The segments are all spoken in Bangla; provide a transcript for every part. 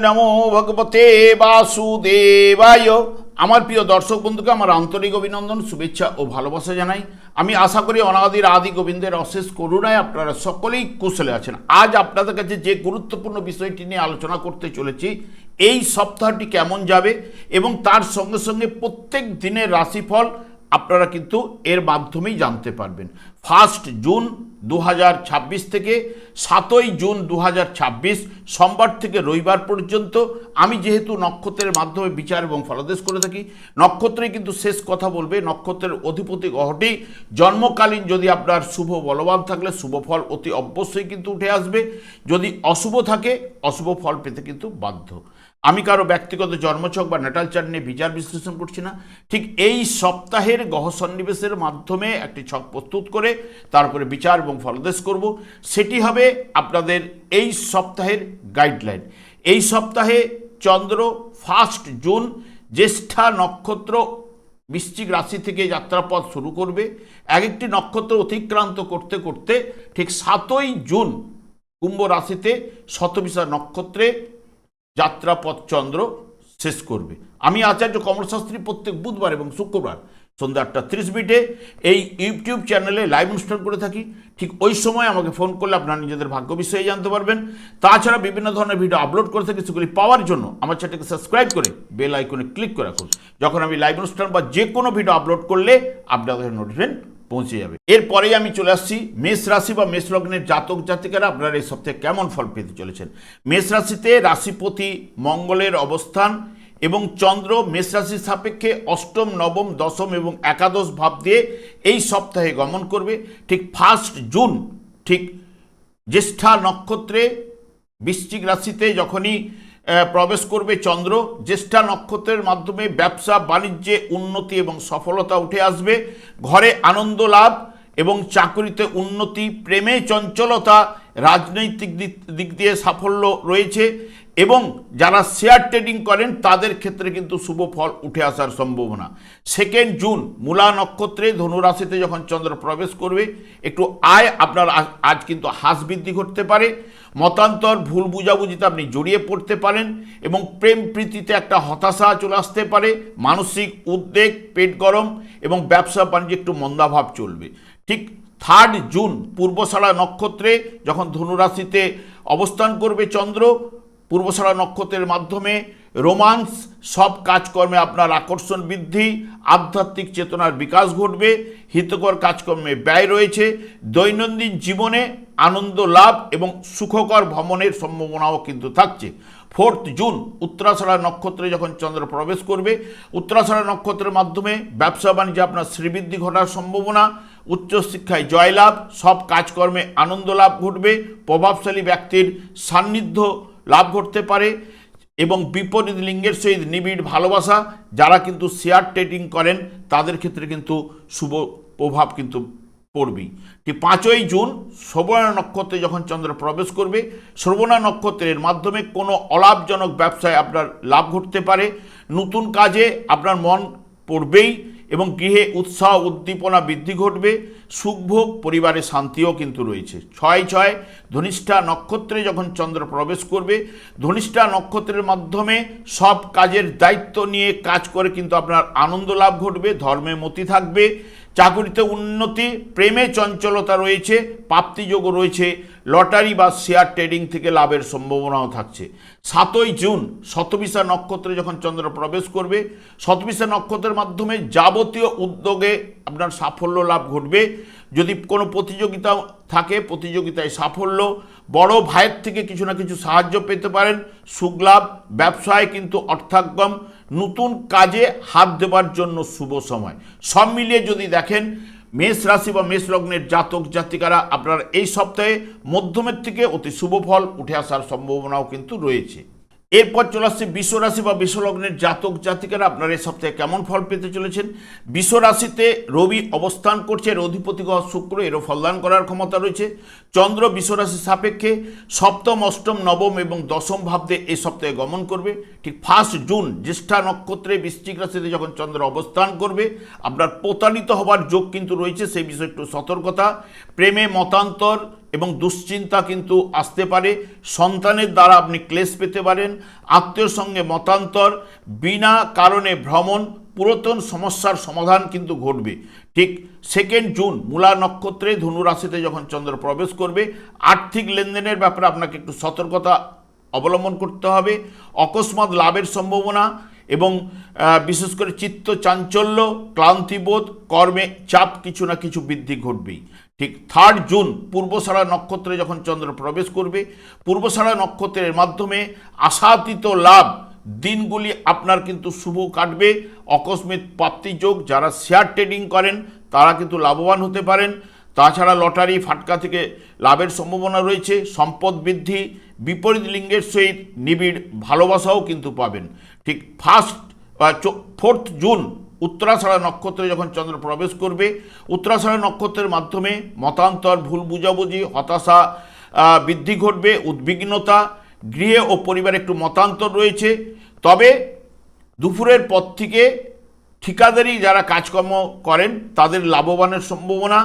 নমো ভগবতে বাসুদেবায়। আমার প্রিয় দর্শক বন্ধুকে আমার আন্তরিক অভিনন্দন, শুভেচ্ছা ও ভালোবাসা জানাই। আমি আশা করি অনাদির আদি গোবিন্দের অশেষ করুণায় আপনারা সকলেই কুশলে আছেন। আজ আপনাদের কাছে যে গুরুত্বপূর্ণ বিষয়টি নিয়ে আলোচনা করতে চলেছি, এই সপ্তাহটি কেমন যাবে এবং তার সঙ্গে সঙ্গে প্রত্যেক দিনের রাশিফল আপনারা কিন্তু এর মাধ্যমেই জানতে পারবেন। 1 জুন 2026 থেকে 7 জুন 2026 সোমবার থেকে রবিবার পর্যন্ত আমি যেহেতু নক্ষত্রের মাধ্যমে বিচার এবং ফলাদেশ করে থাকি, নক্ষত্রেই কিন্তু শেষ কথা বলবে। নক্ষত্রের অধিপতি গ্রহটি জন্মকালীন যদি আপনার শুভ বলবান থাকলে শুভ ফল অতি অবশ্যই কিন্তু উঠে আসবে, যদি অশুভ থাকে অশুভ ফল পেতে কিন্তু বাধ্য। আমি কারো ব্যক্তিগত জন্মছক বা ন্যাটাল চার্ট নিয়ে বিচার বিশ্লেষণ করছি না, ঠিক এই সপ্তাহের গ্রহ সন্নিবেশের মাধ্যমে একটি ছক প্রস্তুত করে তারপরে বিচার এবং ফলাদেশ করব। সেটি হবে আপনাদের এই সপ্তাহের গাইডলাইন। এই সপ্তাহে চন্দ্র 1 জুন জ্যেষ্ঠা নক্ষত্র বৃশ্চিক রাশি থেকে যাত্রাপথ শুরু করবে। এক একটি নক্ষত্র অতিক্রান্ত করতে করতে ঠিক 7 জুন কুম্ভ রাশিতে শতবিশা নক্ষত্রে যাত্রাপথ চন্দ্র শেষ করবে। আমি আচার্য কমলশাস্ত্রী প্রত্যেক বুধবার এবং শুক্রবার সন্ধ্যা 8:30 এই ইউটিউব চ্যানেলে লাইভ অনুষ্ঠান করে থাকি। ঠিক ওই সময় আমাকে ফোন করলে আপনারা নিজেদের ভাগ্য বিষয়ে জানতে পারবেন। তাছাড়া বিভিন্ন ধরনের ভিডিও আপলোড করে থাকি, সেগুলি পাওয়ার জন্য আমার চ্যানেলকে সাবস্ক্রাইব করে বেল আইকনে ক্লিক করে রাখুন। যখন আমি লাইভ অনুষ্ঠান বা যে কোনো ভিডিও আপলোড করলে আপনাদের নোটিফিকেশন পৌঁছে যাবে। এরপরেই আমি চলে আসছি মেষ রাশি বা মেষ লগ্নের জাতক জাতিকারা আপনারা এই সপ্তাহে কেমন ফল পেতে চলেছেন। মেষ রাশিতে রাশিপতি মঙ্গলের অবস্থান এবং চন্দ্র মেষ রাশির সাপেক্ষে অষ্টম, নবম, দশম এবং একাদশ ভাব দিয়ে এই সপ্তাহে গমন করবে। ঠিক 1 জুন ঠিক জ্যেষ্ঠা নক্ষত্রে বৃশ্চিক রাশিতে যখনই প্রবেশ করবে চন্দ্র, জ্যেষ্ঠা নক্ষত্রের মাধ্যমে ব্যবসা বাণিজ্যে উন্নতি এবং সফলতা উঠে আসবে। ঘরে আনন্দ লাভ এবং চাকরিতে উন্নতি, প্রেমে চঞ্চলতা, রাজনৈতিক দিক দিয়ে সাফল্য রয়েছে এবং যারা শেয়ার ট্রেডিং করেন তাদের ক্ষেত্রে কিন্তু শুভ ফল উঠে আসার সম্ভাবনা। 2 জুন মূলা নক্ষত্রে ধনুরাশিতে যখন চন্দ্র প্রবেশ করবে, একটু আয় আপনার আজ কিন্তু হ্রাস বৃদ্ধি ঘটতে পারে। মতান্তর, ভুল বুঝাবুঝিতে আপনি জড়িয়ে পড়তে পারেন এবং প্রেম প্রীতিতে একটা হতাশা চলে আসতে পারে। মানসিক উদ্বেগ, পেট গরম এবং ব্যবসা বাণিজ্যে একটু মন্দাভাব চলবে। ঠিক 3 জুন পূর্বষাঢ়া নক্ষত্রে যখন ধনুরাশিতে অবস্থান করবে চন্দ্র, পূর্বষাঢ়া নক্ষত্রের মাধ্যমে রোমান্স, সব কাজকর্মে আপনার আকর্ষণ বৃদ্ধি, আধ্যাত্মিক চেতনার বিকাশ ঘটবে। হিতকর কাজকর্মে ব্যয় রয়েছে। দৈনন্দিন জীবনে আনন্দ লাভ এবং সুখকর ভ্রমণের সম্ভাবনাও কিন্তু থাকছে। 4 জুন উত্তরাষাঢ়া নক্ষত্রে যখন চন্দ্র প্রবেশ করবে, উত্তরাষাঢ়া নক্ষত্রের মাধ্যমে ব্যবসা বাণিজ্যে আপনার শ্রীবৃদ্ধি ঘটার সম্ভাবনা, উচ্চশিক্ষায় জয়লাভ, সব কাজকর্মে আনন্দ লাভ ঘটবে। প্রভাবশালী ব্যক্তির সান্নিধ্য লাভ ঘটতে পারে এবং বিপরীত লিঙ্গের সহিত নিবিড় ভালোবাসা, যারা কিন্তু শেয়ার ট্রেডিং করেন তাদের ক্ষেত্রে কিন্তু শুভ প্রভাব কিন্তু পড়বেই। ঠিক 5 জুন শ্রবণা নক্ষত্রে যখন চন্দ্র প্রবেশ করবে, শ্রবণা নক্ষত্রের মাধ্যমে কোনো অলাভজনক ব্যবসায় আপনার লাভ ঘটতে পারে। নতুন কাজে আপনার মন পড়বেই এবং গৃহে উৎসাহ উদ্দীপনা বৃদ্ধি ঘটবে। সুখভোগ, পরিবারে শান্তিও কিন্তু রয়েছে। 6 ধনিষ্ঠা নক্ষত্রে যখন চন্দ্র প্রবেশ করবে, ধনিষ্ঠা নক্ষত্রের মাধ্যমে সব কাজের দায়িত্ব নিয়ে কাজ করে কিন্তু আপনার আনন্দ লাভ ঘটবে। ধর্মে মতি থাকবে। চাকরিতে উন্নতি, প্রেমে চঞ্চলতা রয়েছে, প্রাপ্তিযোগও রয়েছে। লটারি বা শেয়ার ট্রেডিং থেকে লাভের সম্ভাবনাও থাকছে। 7 জুন শতবিশা নক্ষত্রে যখন চন্দ্র প্রবেশ করবে, শতবিশা নক্ষত্রের মাধ্যমে যাবতীয় উদ্যোগে আপনার সাফল্য লাভ ঘটবে। যদি কোনো প্রতিযোগিতা থাকে প্রতিযোগিতায় সাফল্য, বড় ভাইয়ের থেকে কিছু না কিছু সাহায্য পেতে পারেন। সুখলাভ, ব্যবসায় কিন্তু অর্থাগম, নতুন কাজে হাত দেবার জন্য শুভ সময়। সব মিলিয়ে যদি দেখেন মেষ রাশি বা মেষ লগ্নের জাতক জাতিকারা আপনার এই সপ্তাহে মধ্যমের থেকে অতি শুভ ফল উঠে আসার সম্ভাবনাও কিন্তু রয়েছে। এরপর চলে আসছে বৃষ রাশি বা বৃষ লগ্নের জাতক জাতিকারা আপনারা এই সপ্তাহে কেমন ফল পেতে চলেছেন। বৃষ রাশিতে রবি অবস্থান করছে, এর অধিপতি গ্রহ শুক্র, এরও ফলদান করার ক্ষমতা রয়েছে। চন্দ্র বৃষ রাশির সাপেক্ষে সপ্তম, অষ্টম, নবম এবং দশম ভাব দিয়ে এই সপ্তাহে গমন করবে। ঠিক 1 জুন জ্যেষ্ঠা নক্ষত্রে বৃশ্চিক রাশিতে যখন চন্দ্র অবস্থান করবে, আপনার প্রতারিত হবার যোগ কিন্তু রয়েছে, সেই বিষয়ে একটু সতর্কতা। প্রেমে মতান্তর, এবং দুশ্চিন্তা কিন্তু আসতে পারে। সন্তানের দ্বারা আপনি ক্লেশ পেতে পারেন। আত্মীয়র সঙ্গে মতান্তর, বিনা কারণে ভ্রমণ, পুরাতন সমস্যার সমাধান কিন্তু ঘটবে। ঠিক 2 জুন মূলা নক্ষত্রে ধনু রাশিতে যখন চন্দ্র প্রবেশ করবে, আর্থিক লেনদেনের ব্যাপারে আপনাকে একটু সতর্কতা অবলম্বন করতে হবে। অকস্মাৎ লাভের সম্ভাবনা এবং বিশেষ করে চিত্ত চাঞ্চল্য, ক্লান্তিবোধ, কর্মে চাপ কিছু না কিছু বৃদ্ধি ঘটবেই। ঠিক 3 জুন পূর্বষাঢ়া নক্ষত্রে যখন চন্দ্র প্রবেশ করবে, পূর্বষাঢ়া নক্ষত্রের মাধ্যমে আশাতীত লাভ দিনগুলি আপনার কিন্তু শুভ কাটবে। অকস্মিক প্রাপ্তিযোগ, যারা শেয়ার ট্রেডিং করেন তারা কিন্তু লাভবান হতে পারেন। তাছাড়া লটারি ফাটকা থেকে লাভের সম্ভাবনা রয়েছে। সম্পদ বৃদ্ধি, বিপরীত লিঙ্গের সহিত নিবিড় ভালোবাসাও কিন্তু পাবেন। ঠিক 4 জুন উত্তরাষাঢ়া নক্ষত্রে যখন চন্দ্র প্রবেশ করবে, উত্তরাষাঢ়া নক্ষত্রের মাধ্যমে মতান্তর, ভুল বুঝাবুঝি, হতাশা বৃদ্ধি ঘটবে, উদ্বিগ্নতা, গৃহে ও পরিবারে একটু মতান্তর রয়েছে। তবে দুপুরের পর থেকে ঠিকাদারি যারা কাজকর্ম করেন তাদের লাভবানের সম্ভাবনা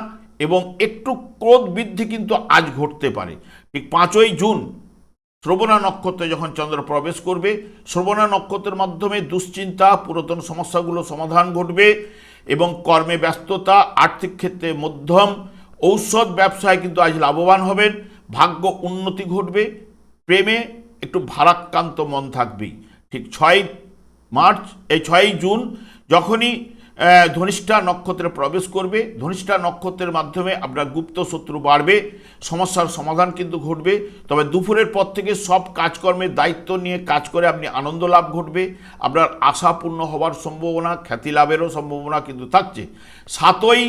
এবং একটু ক্রোধ বৃদ্ধি কিন্তু আজ ঘটতে পারে। ঠিক 5 জুন শ্রবণা নক্ষত্রে যখন চন্দ্র প্রবেশ করবে, শ্রবণা নক্ষত্রের মাধ্যমে দুশ্চিন্তা, পুরাতন সমস্যাগুলো সমাধান ঘটবে এবং কর্মে ব্যস্ততা, আর্থিক ক্ষেত্রে মধ্যম, ঔষধ ব্যবসায় কিন্তু আজ লাভবান হবেন। ভাগ্য উন্নতি ঘটবে, প্রেমে একটু ভারাক্রান্ত মন থাকবেই। ঠিক 6 জুন যখনই ধনিষ্ঠা নক্ষত্রে প্রবেশ করবে, ধনিষ্ঠা নক্ষত্রের মাধ্যমে আপনার গুপ্ত শত্রু বাড়বে, সমস্যার সমাধান কিন্তু ঘটবে। তবে দুপুরের পর থেকে সব কাজকর্মের দায়িত্ব নিয়ে কাজ করে আপনি আনন্দ লাভ ঘটবে। আপনার আশা পূর্ণ হওয়ার সম্ভাবনা, খ্যাতি লাভেরও সম্ভাবনা কিন্তু থাকছে। 7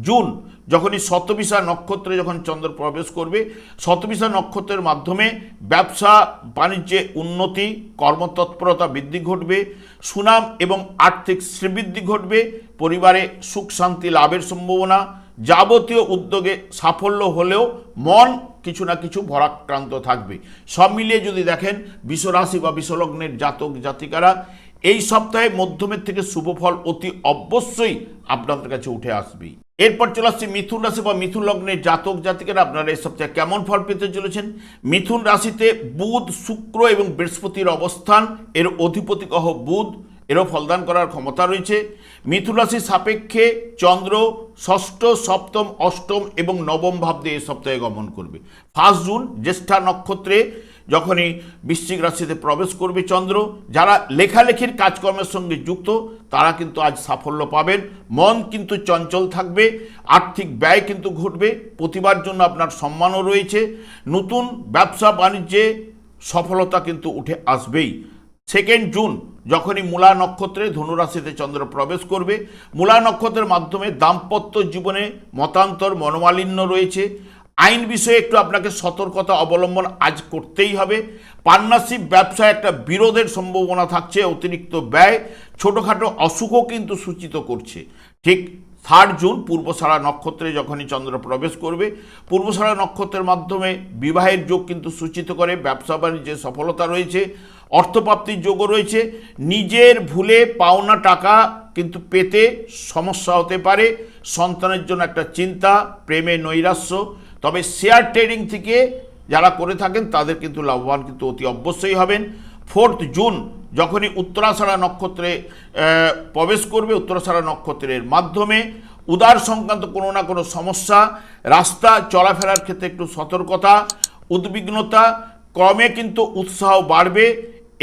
জুন যখনই শতবিশা নক্ষত্রে যখন চন্দ্র প্রবেশ করবে, শতবিশা নক্ষত্রের মাধ্যমে ব্যবসা বাণিজ্যে উন্নতি, কর্মতৎপরতা বৃদ্ধি ঘটবে, সুনাম এবং আর্থিক শ্রীবৃদ্ধি ঘটবে, পরিবারে সুখ শান্তি লাভের সম্ভাবনা, যাবতীয় উদ্যোগে সাফল্য হলেও মন কিছু না কিছু ভরাক্রান্ত থাকবে। সব মিলিয়ে যদি দেখেন বিশ্বরাশি বা বিশ্বলগ্নের জাতক জাতিকারা এই সপ্তাহে মধ্যমের থেকে শুভফল অতি অবশ্যই আপনাদের কাছে উঠে আসবেই। এরপর চলে আসছে মিথুন রাশি বা মিথুন লগ্নের জাতক জাতিকারা আপনারা এই সপ্তাহে কেমন ফল পেতে চলেছেন। মিথুন রাশিতে বুধ, শুক্র এবং বৃহস্পতির অবস্থান, এর অধিপতি গ্রহ বুধ, এরও ফলদান করার ক্ষমতা রয়েছে। মিথুন রাশির সাপেক্ষে চন্দ্র ষষ্ঠ, সপ্তম, অষ্টম এবং নবম ভাব দিয়ে এই সপ্তাহে গমন করবে। 1 জুন জ্যেষ্ঠা নক্ষত্রে যখনই বৃশ্চিক রাশিতে প্রবেশ করবে চন্দ্র, যারা লেখালেখির কাজকর্মের সঙ্গে যুক্ত তারা কিন্তু আজ সাফল্য পাবেন। মন কিন্তু চঞ্চল থাকবে, আর্থিক ব্যয় কিন্তু ঘটবে, প্রতিবার জন্য আপনার সম্মানও রয়েছে। নতুন ব্যবসা বাণিজ্যে সফলতা কিন্তু উঠে আসবেই। 2 জুন যখনই মূলা নক্ষত্রে ধনুরাশিতে চন্দ্র প্রবেশ করবে, মূলা নক্ষত্রের মাধ্যমে দাম্পত্য জীবনে মতান্তর, মনোমালিন্য রয়েছে। আইন বিষয়ে একটু আপনাকে সতর্কতা অবলম্বন আজ করতেই হবে। পার্টনারশিপ ব্যবসায় একটা বিরোধের সম্ভাবনা থাকছে, অতিরিক্ত ব্যয়, ছোটোখাটো অসুখও কিন্তু সূচিত করছে। ঠিক 3 জুন পূর্বষাঢ়া নক্ষত্রে যখনই চন্দ্র প্রবেশ করবে, পূর্বষাঢ়া নক্ষত্রের মাধ্যমে বিবাহের যোগ কিন্তু সূচিত করে, ব্যবসা বাণিজ্যে সফলতা রয়েছে, অর্থপ্রাপ্তির যোগও রয়েছে। নিজের ভুলে পাওনা টাকা কিন্তু পেতে সমস্যা হতে পারে, সন্তানের জন্য একটা চিন্তা, প্রেমে নৈরাশ্য। তবে শেয়ার ট্রেডিং থেকে যারা করে থাকেন তাদের কিন্তু লাভবান কিন্তু অতি অবশ্যই হবেন। 4 জুন যখনই উত্তরাষাঢ়া নক্ষত্রে প্রবেশ করবে, উত্তরাষাঢ়া নক্ষত্রের মাধ্যমে উদার সংক্রান্ত কোনো না কোনো সমস্যা, রাস্তা চলাফেরার ক্ষেত্রে একটু সতর্কতা, উদ্বিগ্নতা, ক্রমে কিন্তু উৎসাহ বাড়বে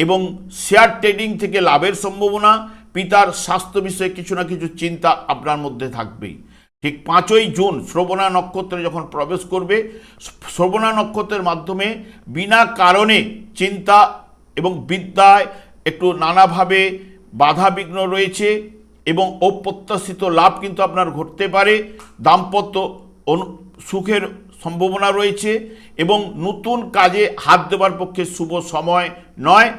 এবং শেয়ার ট্রেডিং থেকে লাভের সম্ভাবনা, পিতার স্বাস্থ্য বিষয়ে কিছু না কিছু চিন্তা আপনার মধ্যে থাকবেই। ঠিক 5 জুন শ্রবণা নক্ষত্রে যখন প্রবেশ করবে, শ্রবণা নক্ষত্রের মাধ্যমে বিনা কারণে চিন্তা এবং বিদ্যায় একটু নানাভাবে বাধা বিঘ্ন রয়েছে এবং অপ্রত্যাশিত লাভ কিন্তু আপনার ঘটতে পারে। দাম্পত্য সুখের সম্ভাবনা রয়েছে এবং নতুন কাজে হাত দেওয়ার পক্ষে শুভ সময় নয়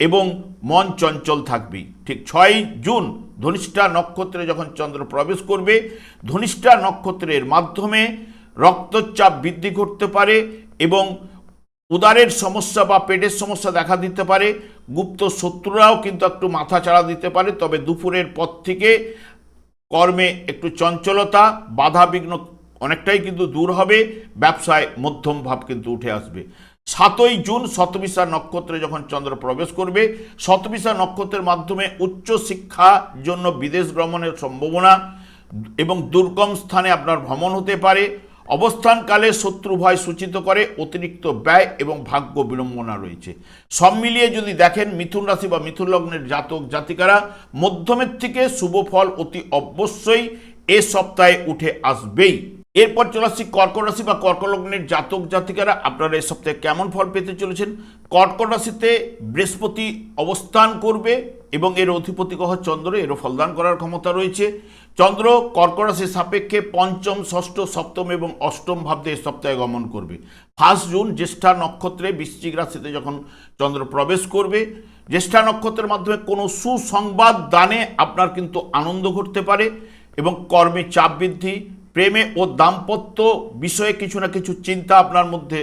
এবং মন চঞ্চল থাকবে। ঠিক 6 জুন ধনিষ্ঠা নক্ষত্রে যখন চন্দ্র প্রবেশ করবে, ধনিষ্ঠা নক্ষত্রের মাধ্যমে রক্তচাপ বৃদ্ধি করতে পারে এবং উদারের সমস্যা বা পেটের সমস্যা দেখা দিতে পারে। গুপ্ত শত্রুরাও কিন্তু একটু মাথা চাড়া দিতে পারে। তবে দুপুরের পর থেকে কর্মে একটু চঞ্চলতা, বাধা বিঘ্ন অনেকটাই কিন্তু দূর হবে, ব্যবসায় মধ্যম ভাব কিন্তু উঠে আসবে। 7ই জুন শতবিশা নক্ষত্রে যখন চন্দ্র প্রবেশ করবে, শতবিশা নক্ষত্রের মাধ্যমে উচ্চ শিক্ষার জন্য বিদেশ ভ্রমণের সম্ভাবনা এবং দুর্গম স্থানে আপনার ভ্রমণ হতে পারে। অবস্থানকালে শত্রু ভয় সূচিত করে, অতিরিক্ত ব্যয় এবং ভাগ্য বিড়ম্বনা রয়েছে। সব মিলিয়ে যদি দেখেন মিথুন রাশি বা মিথুন লগ্নের জাতক জাতিকারা মধ্যমের থেকে শুভ ফল অতি অবশ্যই এ সপ্তাহে উঠে আসবেই। এরপর চলে আসছি কর্কট রাশি বা কর্কট লগ্নের জাতক জাতিকারা আপনারা এই সপ্তাহে কেমন ফল পেতে চলেছেন। কর্কট রাশিতে বৃহস্পতি অবস্থান করবে এবং এর অধিপতি গ্রহ চন্দ্র, এরও ফলদান করার ক্ষমতা রয়েছে। চন্দ্র কর্কট রাশির সাপেক্ষে পঞ্চম, ষষ্ঠ, সপ্তম এবং অষ্টম ভাবতে এই সপ্তাহে গমন করবে। 1 জুন জ্যেষ্ঠা নক্ষত্রে বৃশ্চিক রাশিতে যখন চন্দ্র প্রবেশ করবে, জ্যেষ্ঠা নক্ষত্রের মাধ্যমে কোনো সুসংবাদ দানে আপনার কিন্তু আনন্দ ঘটতে পারে এবং কর্মে চাপ বৃদ্ধি, প্রেমে ও দাম্পত্য বিষয়ে কিছু না কিছু চিন্তা আপনার মধ্যে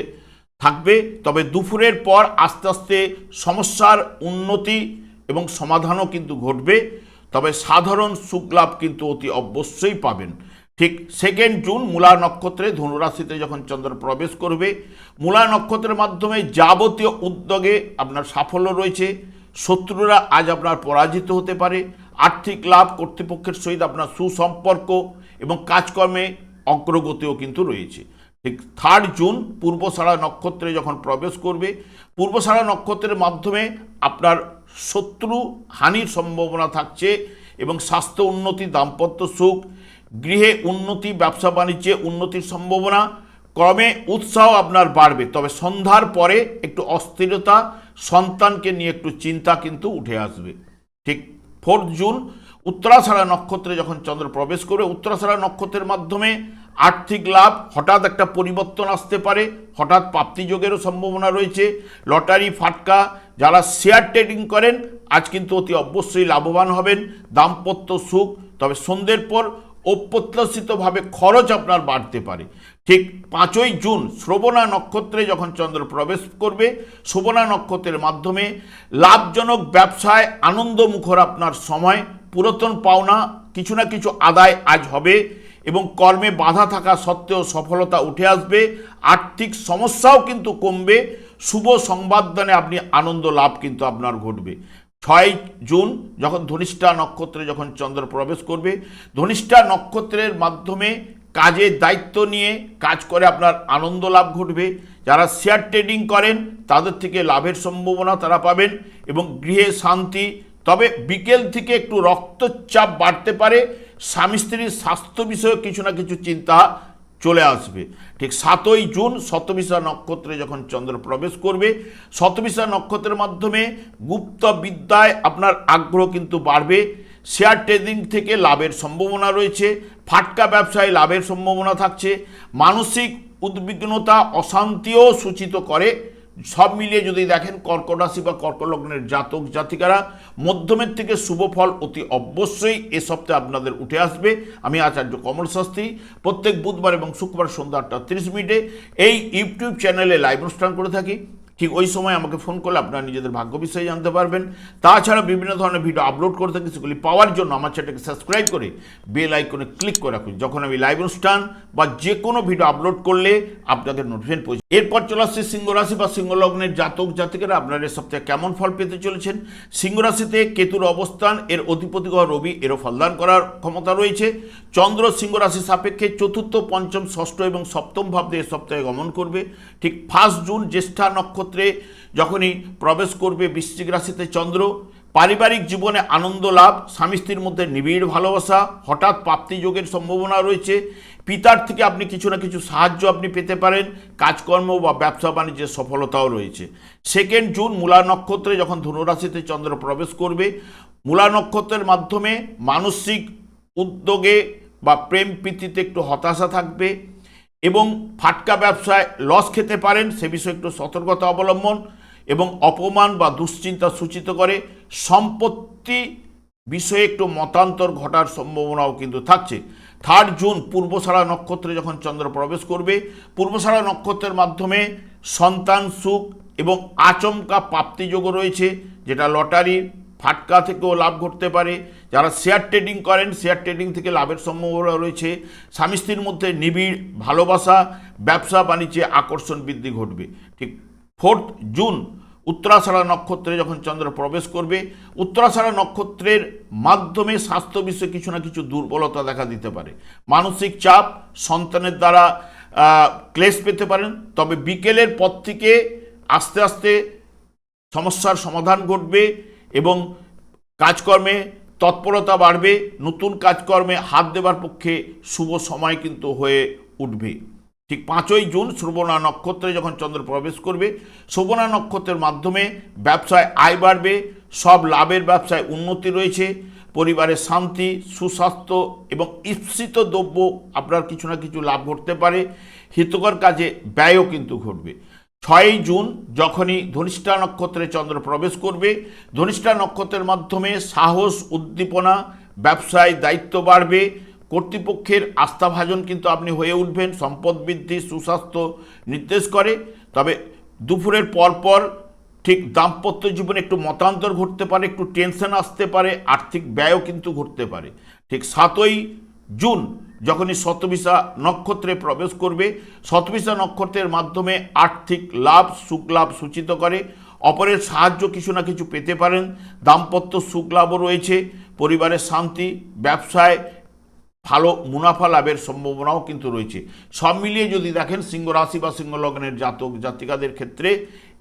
থাকবে। তবে দুপুরের পর আস্তে আস্তে সমস্যার উন্নতি এবং সমাধানও কিন্তু ঘটবে। তবে সাধারণ সুখ লাভ কিন্তু অতি অবশ্যই পাবেন। ঠিক 2 জুন মূলা নক্ষত্রে ধনুরাশিতে যখন চন্দ্র প্রবেশ করবে, মূলা নক্ষত্রের মাধ্যমে যাবতীয় উদ্যোগে আপনার সাফল্য রয়েছে। শত্রুরা আজ আপনার পরাজিত হতে পারে। আর্থিক লাভ, কর্তৃপক্ষের সহিত আপনার সুসম্পর্ক এবং কাজকর্মে অগ্রগতিও কিন্তু রয়েছে। ঠিক 3 জুন পূর্বষাঢ়া নক্ষত্রে যখন প্রবেশ করবে, পূর্বষাঢ়া নক্ষত্রের মাধ্যমে আপনার শত্রু হানির সম্ভাবনা থাকছে এবং স্বাস্থ্য উন্নতি, দাম্পত্য সুখ, গৃহে উন্নতি, ব্যবসা বাণিজ্যে উন্নতির সম্ভাবনা, ক্রমে উৎসাহ আপনার বাড়বে। তবে সন্ধ্যার পরে একটু অস্থিরতা, সন্তানকে নিয়ে একটু চিন্তা কিন্তু উঠে আসবে। ঠিক 4 জুন উত্তরাষাঢ়া নক্ষত্রে যখন চন্দ্র প্রবেশ করে, উত্তরাষাঢ়া নক্ষত্রের মাধ্যমে আর্থিক লাভ, হঠাৎ একটা পরিবর্তন আসতে পারে, হঠাৎ প্রাপ্তিযোগেরও সম্ভাবনা রয়েছে। লটারি, ফাটকা, যারা শেয়ার ট্রেডিং করেন আজ কিন্তু অতি অবশ্যই লাভবান হবেন। দাম্পত্য সুখ, তবে সন্ধ্যের পর অপ্রত্যাশিতভাবে খরচ আপনার বাড়তে পারে। ঠিক 5ই জুন শ্রবণা নক্ষত্রে যখন চন্দ্র প্রবেশ করবে, শ্রবণা নক্ষত্রের মাধ্যমে লাভজনক ব্যবসায় আনন্দমুখর আপনার সময়, পুরাতন পাওনা কিছু না কিছু আদায় আজ হবে এবং কর্মে বাধা থাকা সত্ত্বেও সফলতা উঠে আসবে। আর্থিক সমস্যাও কিন্তু কমবে। শুভ সংবাদদানে আপনি আনন্দ লাভ কিন্তু আপনার ঘটবে। 6 জুন যখন ধনিষ্ঠা নক্ষত্রে যখন চন্দ্র প্রবেশ করবে, ধনিষ্ঠা নক্ষত্রের মাধ্যমে কাজের দায়িত্ব নিয়ে কাজ করে আপনার আনন্দ লাভ ঘটবে। যারা শেয়ার ট্রেডিং করেন তাদের থেকে লাভের সম্ভাবনা তারা পাবেন এবং গৃহে শান্তি। তবে বিকেল থেকে একটু রক্তচাপ বাড়তে পারে, স্বামী স্ত্রীর স্বাস্থ্য বিষয়ে কিছু না কিছু চিন্তা চলে আসবে। ঠিক 7ই জুন শতবিশা নক্ষত্রে যখন চন্দ্র প্রবেশ করবে, শতবিশা নক্ষত্রের মাধ্যমে গুপ্ত বিদ্যায় আপনার আগ্রহ কিন্তু বাড়বে। শেয়ার ট্রেডিং থেকে লাভের সম্ভাবনা রয়েছে। ফাটকা ব্যবসায় লাভের সম্ভাবনা থাকছে। মানসিক উদ্বিগ্নতা, অশান্তিও সূচিত করে। সব মিলিয়ে যদি দেখেন কর্কট রাশি বা কর্কট লগ্নের জাতক জাতিকারা মধ্যমের থেকে শুভ ফল অতি অবশ্যই এ সপ্তাহে আপনাদের উঠে আসবে। আমি আচার্য কমল শাস্ত্রী প্রত্যেক বুধবার এবং শুক্রবার সন্ধ্যা 8:30 এই ইউটিউব চ্যানেলে লাইভ অনুষ্ঠান করে থাকি। ঠিক ওই সময় আমাকে ফোন করলে আপনারা নিজেদের ভাগ্য বিষয়ে জানতে পারবেন। তাছাড়া বিভিন্ন ধরনের ভিডিও আপলোড করে থাকি, সেগুলি পাওয়ার জন্য আমার চ্যানেলকে সাবস্ক্রাইব করে বেল আইকনে ক্লিক করে রাখুন। যখন আমি লাইভ অনুষ্ঠান বা যে কোনো ভিডিও আপলোড করলে আপনাদের নোটিফিকেশন পৌঁছে। এরপর চলে আসছে সিংহ রাশি বা সিংহ লগ্নের জাতক জাতিকারা আপনারা এই সপ্তাহে কেমন ফল পেতে চলেছেন। সিংহ রাশিতে কেতুর অবস্থান, এর অধিপতি গ্রহ রবি, এরও ফলদান করার ক্ষমতা রয়েছে। চন্দ্র সিংহ রাশির সাপেক্ষে চতুর্থ, পঞ্চম, ষষ্ঠ এবং সপ্তম ভাবতে এই সপ্তাহে গমন করবে। ঠিক 1 জুন জ্যেষ্ঠা নক্ষত্রে যখনই প্রবেশ করবে বৃশ্চিক রাশিতে চন্দ্র, পারিবারিক জীবনে আনন্দ লাভ, স্বামী স্ত্রীর মধ্যে নিবিড় ভালোবাসা, হঠাৎ প্রাপ্তিযোগের সম্ভাবনা রয়েছে। পিতার থেকে আপনি কিছু না কিছু সাহায্য আপনি পেতে পারেন। কাজকর্ম বা ব্যবসা বাণিজ্যের সফলতাও রয়েছে। 2 জুন মূলা নক্ষত্রে যখন ধনুরাশিতে চন্দ্র প্রবেশ করবে, মূলা নক্ষত্রের মাধ্যমে মানসিক উদ্যোগে বা প্রেম প্রীতিতে একটু হতাশা থাকবে এবং ফাটকা ব্যবসায় লস খেতে পারেন, সে বিষয়ে একটু সতর্কতা অবলম্বন এবং অপমান বা দুশ্চিন্তা সূচিত করে। সম্পত্তি বিষয়ে একটু মতান্তর ঘটার সম্ভাবনাও কিন্তু থাকছে। 3 জুন পূর্বষাঢ়া নক্ষত্রে যখন চন্দ্র প্রবেশ করবে, পূর্বষাঢ়া নক্ষত্রের মাধ্যমে সন্তান সুখ এবং আচমকা প্রাপ্তিযোগ রয়েছে, যেটা লটারি, ফাটকা থেকেও লাভ ঘটতে পারে। যারা শেয়ার ট্রেডিং করেন, শেয়ার ট্রেডিং থেকে লাভের সম্ভাবনা রয়েছে। স্বামী স্ত্রীর মধ্যে নিবিড় ভালোবাসা, ব্যবসা বাণিজ্যে আকর্ষণ বৃদ্ধি ঘটবে। ঠিক 4 জুন উত্তরাষাঢ়া নক্ষত্রে যখন চন্দ্র প্রবেশ করবে, উত্তরাষাঢ়া নক্ষত্রের মাধ্যমে স্বাস্থ্য বিষয়ে কিছু না কিছু দুর্বলতা দেখা দিতে পারে। মানসিক চাপ, সন্তানের দ্বারা ক্লেশ পেতে পারেন। তবে বিকেলের পর থেকে আস্তে আস্তে সমস্যার সমাধান ঘটবে এবং কাজকর্মে তৎপরতা বাড়বে। নতুন কাজকর্মে হাত দেবার পক্ষে শুভ সময় কিন্তু হয়ে উঠবে। ঠিক 5ই জুন শ্রবণা নক্ষত্রে যখন চন্দ্র প্রবেশ করবে, শ্রবণা নক্ষত্রের মাধ্যমে ব্যবসায় আয় বাড়বে, সব লাভের ব্যবসায় উন্নতি রয়েছে। পরিবারের শান্তি, সুস্বাস্থ্য এবং ঈপ্সিত দ্রব্য আপনার কিছু না কিছু লাভ ঘটতে পারে। হিতকর কাজে ব্যয়ও কিন্তু ঘটবে। 6ই জুন যখনই ধনিষ্ঠা নক্ষত্রে চন্দ্র প্রবেশ করবে, ধনিষ্ঠা নক্ষত্রের মাধ্যমে সাহস, উদ্দীপনা, ব্যবসায় দায়িত্ব বাড়বে। কর্তৃপক্ষের আস্থাভাজন কিন্তু আপনি হয়ে উঠবেন। সম্পদ বৃদ্ধি, সুস্বাস্থ্য নির্দেশ করে। তবে দুপুরের পরপর ঠিক দাম্পত্য জীবনে একটু মতান্তর ঘটতে পারে, একটু টেনশন আসতে পারে, আর্থিক ব্যয়ও কিন্তু ঘটতে পারে। ঠিক 7ই জুন যখনই শতবিশা নক্ষত্রে প্রবেশ করবে, শতবিশা নক্ষত্রের মাধ্যমে আর্থিক লাভ, সুখ লাভ সূচিত করে। অপরের সাহায্য কিছু না কিছু পেতে পারেন। দাম্পত্য সুখ লাভও রয়েছে। পরিবারের শান্তি, ব্যবসায় ভালো মুনাফা লাভের সম্ভাবনাও কিন্তু রয়েছে। সব মিলিয়ে যদি দেখেন সিংহ রাশি বা সিংহ লগ্নের জাতক জাতিকাদের ক্ষেত্রে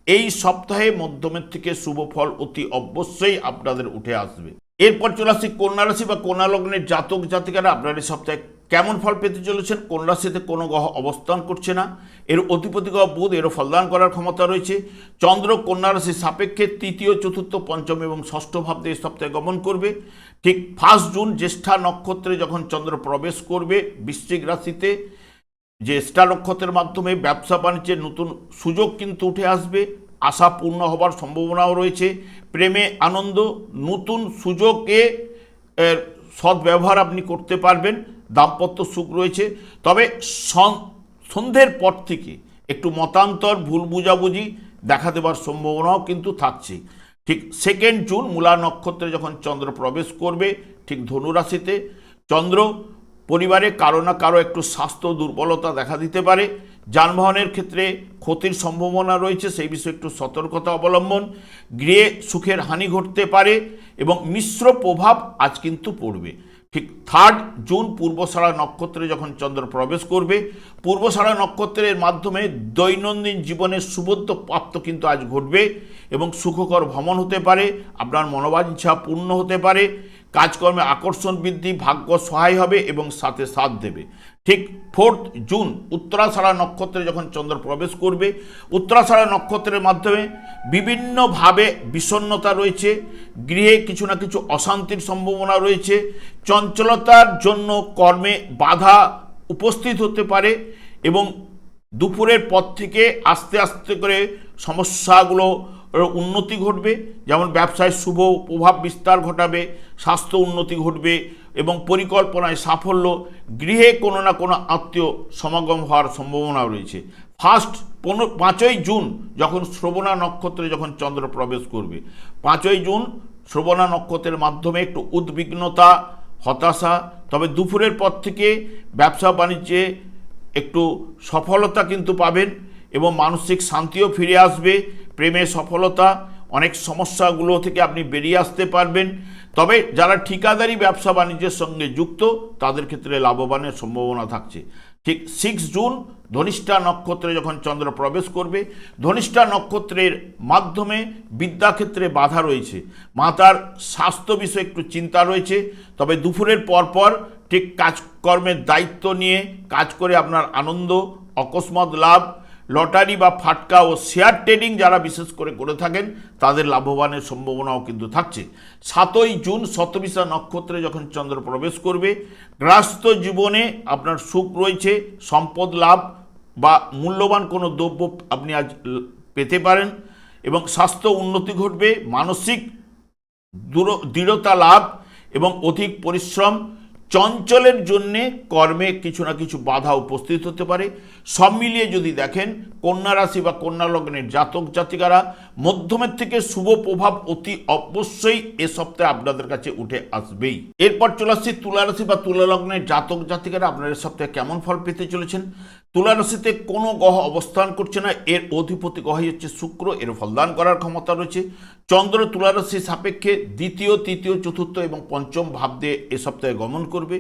এই সপ্তাহে মধ্যমের থেকে শুভ ফল অতি অবশ্যই আপনাদের উঠে আসবে। এরপর চলে আসি কন্যা রাশি বা কন্যা লগ্নের জাতক জাতিকারা আপনার এই সপ্তাহে কেমন ফল পেতে চলেছেন। কন্যা রাশিতে কোনো গ্রহ অবস্থান করছে না, এর অধিপতি গ্রহ বুধ, এরও ফলদান করার ক্ষমতা রয়েছে। চন্দ্র কন্যা রাশির সাপেক্ষে তৃতীয়, চতুর্থ, পঞ্চম এবং ষষ্ঠ ভাব দিয়ে এই সপ্তাহে গমন করবে। ঠিক 1 জুন জ্যেষ্ঠা নক্ষত্রে যখন চন্দ্র প্রবেশ করবে বৃশ্চিক রাশিতে, জ্যেষ্ঠা নক্ষত্রের মাধ্যমে ব্যবসা বাণিজ্যের নতুন সুযোগ কিন্তু উঠে আসবে। আশা পূর্ণ হবার সম্ভাবনাও রয়েছে। প্রেমে আনন্দ, নতুন সুযোগে সদ্ব্যবহার আপনি করতে পারবেন। দাম্পত্য সুখ রয়েছে। তবে সন্ধ্যের পর থেকে একটু মতান্তর, ভুল বুঝাবুঝি দেখা দেবার সম্ভাবনাও কিন্তু থাকছে। ঠিক 2 জুন মূলা নক্ষত্রে যখন চন্দ্র প্রবেশ করবে ঠিক ধনু রাশিতে, চন্দ্র পরিবারে কারো না কারো একটু স্বাস্থ্য দুর্বলতা দেখা দিতে পারে। যানবাহনের ক্ষেত্রে ক্ষতির সম্ভাবনা রয়েছে, সেই বিষয়ে একটু সতর্কতা অবলম্বন। গৃহে সুখের হানি ঘটতে পারে এবং মিশ্র প্রভাব আজ কিন্তু পড়বে। ঠিক 3 জুন পূর্বষাঢ়া নক্ষত্রে যখন চন্দ্র প্রবেশ করবে, পূর্বষাঢ়া নক্ষত্রের মাধ্যমে দৈনন্দিন জীবনের সুবোধ্য প্রাপ্ত কিন্তু আজ ঘটবে এবং সুখকর ভ্রমণ হতে পারে। আপনার মনোবাঞ্ছা পূর্ণ হতে পারে। কাজকর্মে আকর্ষণ বৃদ্ধি, ভাগ্য সহায় হবে এবং সাথে সাথ দেবে। ঠিক 4 জুন উত্তরাষাঢ়া নক্ষত্রে যখন চন্দ্র প্রবেশ করবে, উত্তরাষাঢ়া নক্ষত্রের মাধ্যমে বিভিন্নভাবে বিষণ্ণতা রয়েছে। গৃহে কিছু না কিছু অশান্তির সম্ভাবনা রয়েছে। চঞ্চলতার জন্য কর্মে বাধা উপস্থিত হতে পারে এবং দুপুরের পর থেকে আস্তে আস্তে করে সমস্যাগুলো উন্নতি ঘটবে। যেমন ব্যবসায় শুভ প্রভাব বিস্তার ঘটাবে, স্বাস্থ্য উন্নতি ঘটবে এবং পরিকল্পনায় সাফল্য। গৃহে কোনো না কোনো আত্মীয় সমাগম হওয়ার সম্ভাবনা রয়েছে। 5ই জুন যখন শ্রবণা নক্ষত্রে যখন চন্দ্র প্রবেশ করবে, 5ই জুন শ্রবণা নক্ষত্রের মাধ্যমে একটু উদ্বিগ্নতা, হতাশা। তবে দুপুরের পর থেকে ব্যবসা বাণিজ্যে একটু সফলতা কিন্তু পাবেন এবং মানসিক শান্তিও ফিরে আসবে। প্রেমে সফলতা, অনেক সমস্যাগুলো থেকে আপনি বেরিয়ে আসতে পারবেন। তবে যারা ঠিকাদারি ব্যবসা বাণিজ্যের সঙ্গে যুক্ত তাদের ক্ষেত্রে লাভবানের সম্ভাবনা থাকছে। ঠিক 6 জুন ধনিষ্ঠা নক্ষত্রে যখন চন্দ্র প্রবেশ করবে, ধনিষ্ঠা নক্ষত্রের মাধ্যমে বিদ্যাক্ষেত্রে বাধা রয়েছে। মাতার স্বাস্থ্য বিষয়ে একটু চিন্তা রয়েছে। তবে দুপুরের পরপর ঠিক কাজকর্মের দায়িত্ব নিয়ে কাজ করে আপনার আনন্দ, অকস্মাৎ লাভ, লটারি বা ফাটকা ও শেয়ার ট্রেডিং যারা বিশেষ করে থাকেন তাদের লাভবানের সম্ভাবনাও কিন্তু থাকছে। 7ই জুন শতবিশা নক্ষত্রে যখন চন্দ্র প্রবেশ করবে, গৃহস্থ জীবনে আপনার সুখ রয়েছে। সম্পদ লাভ বা মূল্যবান কোনো দ্রব্য আপনি আজ পেতে পারেন এবং স্বাস্থ্য উন্নতি ঘটবে। মানসিক দৃঢ়তা লাভ এবং অধিক পরিশ্রম। চঞ্চলের জন্যে কর্মে কিছু না কিছু বাধা উপস্থিত হতে পারে। সব মিলিয়ে যদি দেখেন কন্যা রাশি বা কন্যা লগ্নের জাতক জাতিকারা মধ্যমের থেকে শুভ প্রভাব অতি অবশ্যই এ সপ্তাহে আপনাদের কাছে উঠে আসবেই। এরপর চলে আসছি তুলা রাশি বা তুলা লগ্নের জাতক জাতিকারা আপনারা সপ্তাহে কেমন ফল পেতে চলেছেন। তুলা রাশিতে কোনো গ্রহ অবস্থান করছে না, এর অধিপতি গ্রহই হচ্ছে শুক্র, এর ফলদান করার ক্ষমতা রয়েছে। চন্দ্র তুলা রাশি সাপেক্ষে দ্বিতীয়, তৃতীয়, চতুর্থ এবং পঞ্চম ভাব দিয়ে এ সপ্তাহে গমন করবে।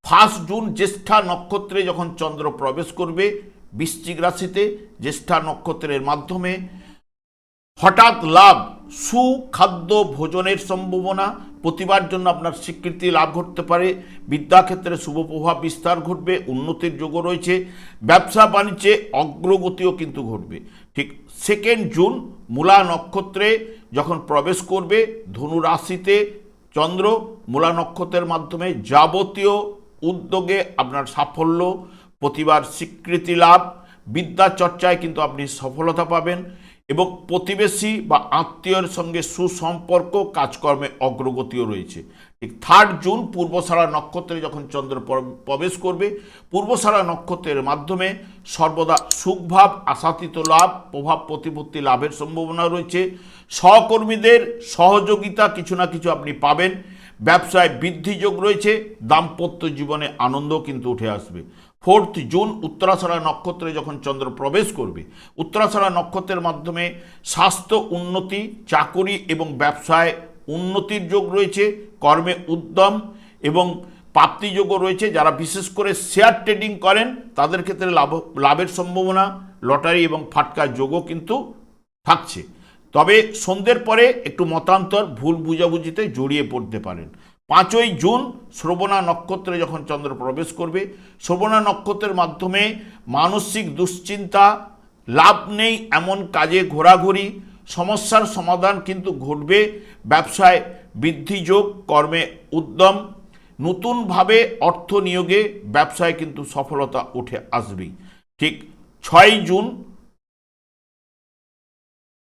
1 জুন জ্যেষ্ঠা নক্ষত্রে যখন চন্দ্র প্রবেশ করবে বৃশ্চিক রাশিতে, জ্যেষ্ঠা নক্ষত্রের মাধ্যমে হঠাৎ লাভ, সুখাদ্য ভোজনের সম্ভাবনা, প্রতিবার জন্য আপনার স্বীকৃতি লাভ ঘটতে পারে, বিদ্যাক্ষেত্রে শুভ প্রভাব বিস্তার ঘটবে, উন্নতির যোগও রয়েছে, ব্যবসা বাণিজ্যে অগ্রগতিও কিন্তু ঘটবে। ঠিক 2 জুন মূলা নক্ষত্রে যখন প্রবেশ করবে ধনু রাশিতে চন্দ্র, মূলা নক্ষত্রের মাধ্যমে যাবতীয় উদ্যোগে আপনার সাফল্য, প্রতিবার স্বীকৃতি লাভ, বিদ্যা চর্চায় কিন্তু আপনি সফলতা পাবেন এবং প্রতিবেশী বা আত্মীয়র সঙ্গে সুসম্পর্ক, কাজকর্মে অগ্রগতিও রয়েছে। ঠিক 3 জুন পূর্বসারা নক্ষত্রে যখন চন্দ্র প্রবেশ করবে পূর্বসারা নক্ষত্রের মাধ্যমে সর্বদা সুখভাব, আশাতীত লাভ, প্রভাব প্রতিপত্তি লাভের সম্ভাবনা রয়েছে। সহকর্মীদের সহযোগিতা কিছু না কিছু আপনি পাবেন, ব্যবসায় বৃদ্ধিযোগ রয়েছে, দাম্পত্য জীবনে আনন্দ কিন্তু উঠে আসবে। 4 জুন উত্তরাষাঢ়া নক্ষত্রে যখন চন্দ্র প্রবেশ করবে উত্তরাষাঢ়া নক্ষত্রের মাধ্যমে স্বাস্থ্য উন্নতি, চাকরি এবং ব্যবসায় উন্নতির যোগ রয়েছে, কর্মে উদ্যম এবং প্রাপ্তিযোগও রয়েছে। যারা বিশেষ করে শেয়ার ট্রেডিং করেন তাদের ক্ষেত্রে লাভের সম্ভাবনা, লটারি এবং ফাটকার যোগও কিন্তু থাকছে। তবে সন্ধ্যের পরে একটু মতান্তর, ভুল বুঝাবুঝিতে জড়িয়ে পড়তে পারেন। 5 জুন শ্রবণা নক্ষত্রে যখন চন্দ্র প্রবেশ করবে শ্রবণা নক্ষত্রের মাধ্যমে মানসিক দুশ্চিন্তা, লাভ নেই এমন কাজে ঘোরাঘুরি, সমস্যার সমাধান কিন্তু ঘটবে, ব্যবসায় বৃদ্ধিযোগ, কর্মে উদ্যম, নতুনভাবে অর্থ নিয়োগে ব্যবসায় কিন্তু সফলতা উঠে আসবেই। ঠিক 6 জুন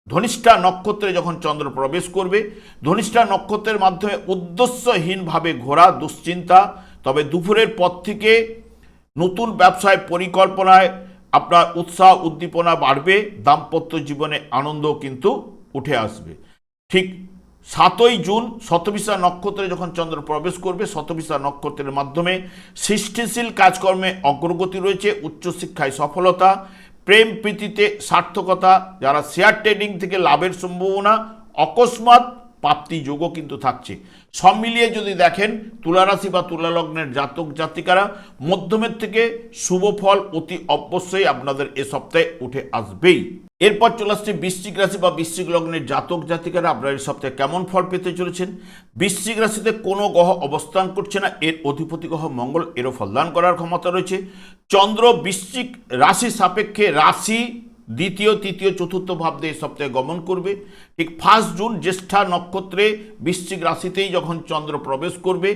ধনিষ্ঠা নক্ষত্রে যখন চন্দ্র প্রবেশ করবে ধনিষ্ঠা নক্ষত্রের মাধ্যমে উদ্দেশ্যহীনভাবে ঘোরা, দুশ্চিন্তা, তবে দুপুরের পর থেকে নতুন ব্যবসায় পরিকল্পনায় আপনার উৎসাহ উদ্দীপনা বাড়বে, দাম্পত্য জীবনে আনন্দ কিন্তু উঠে আসবে। ঠিক 7 জুন শতভিষা নক্ষত্রে যখন চন্দ্র প্রবেশ করবে শতভিষা নক্ষত্রের মাধ্যমে সৃষ্টিশীল কাজকর্মে অগ্রগতি রয়েছে, উচ্চশিক্ষায় সফলতা, প্রেম প্রীতিতে সার্থকতা, যারা শেয়ার ট্রেডিং থেকে লাভের সম্ভাবনা, অকস্মাৎ প্রাপ্তি যোগও কিন্তু থাকছে। সব মিলিয়ে যদি দেখেন তুলা রাশি বা তুলা লগ্নের জাতক জাতিকারা মধ্যমের থেকে শুভ ফল অতি অবশ্যই আপনাদের এ সপ্তাহে উঠে আসবেই। এরপর চলে আসছে বৃশ্চিক রাশি বা বৃশ্চিক লগ্নের জাতক জাতিকারা আপনারা এই সপ্তাহে কেমন ফল পেতে চলেছেন। বৃশ্চিক রাশিতে কোনো গ্রহ অবস্থান করছে না, এর অধিপতি গ্রহ মঙ্গল, এরও ফলদান করার ক্ষমতা রয়েছে। চন্দ্র বৃশ্চিক রাশি সাপেক্ষে রাশি দ্বিতীয়, তৃতীয়, চতুর্থ ভাব দিয়ে সপ্তাহে গমন করবে। ঠিক 1 জুন জ্যেষ্ঠা নক্ষত্রে বৃশ্চিক রাশিতেই যখন চন্দ্র প্রবেশ করবে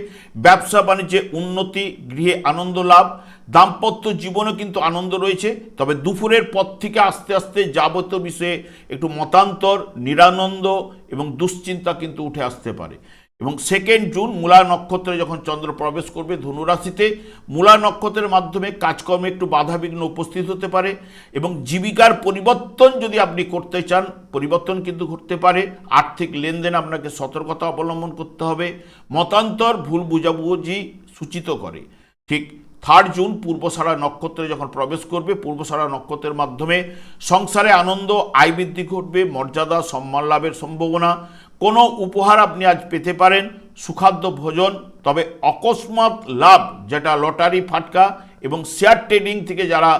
ব্যবসা বাণিজ্যে উন্নতি, গৃহে আনন্দ লাভ, দাম্পত্য জীবনে কিন্তু আনন্দ রয়েছে, তবে দুপুরের পর থেকে আস্তে আস্তে যাবতীয় বিষয়ে একটু মতান্তর, নিরানন্দ এবং দুশ্চিন্তা কিন্তু উঠে আসতে পারে। এবং 2 জুন মূলা নক্ষত্রে যখন চন্দ্র প্রবেশ করবে ধনুরাশিতে মূলা নক্ষত্রের মাধ্যমে কাজকর্মে একটু বাধাবিঘ্ন উপস্থিত হতে পারে এবং জীবিকার পরিবর্তন যদি আপনি করতে চান পরিবর্তন কিন্তু ঘটতে পারে। আর্থিক লেনদেন আপনাকে সতর্কতা অবলম্বন করতে হবে, মতান্তর, ভুল বুঝাবুঝি সূচিত করে। ঠিক 3 জুন পূর্বসারা নক্ষত্রে যখন প্রবেশ করবে পূর্বসারা নক্ষত্রের মাধ্যমে সংসারে আনন্দ, আয় বৃদ্ধি ঘটবে, মর্যাদা সম্মান লাভের সম্ভাবনা, কোনো উপহার আপনি আজ পেতে পারেন, সুখাদ্য ভোজন, তবে অকস্মাৎ লাভ যেটা লটারি, ফাটকা এবং শেয়ার ট্রেডিং থেকে যারা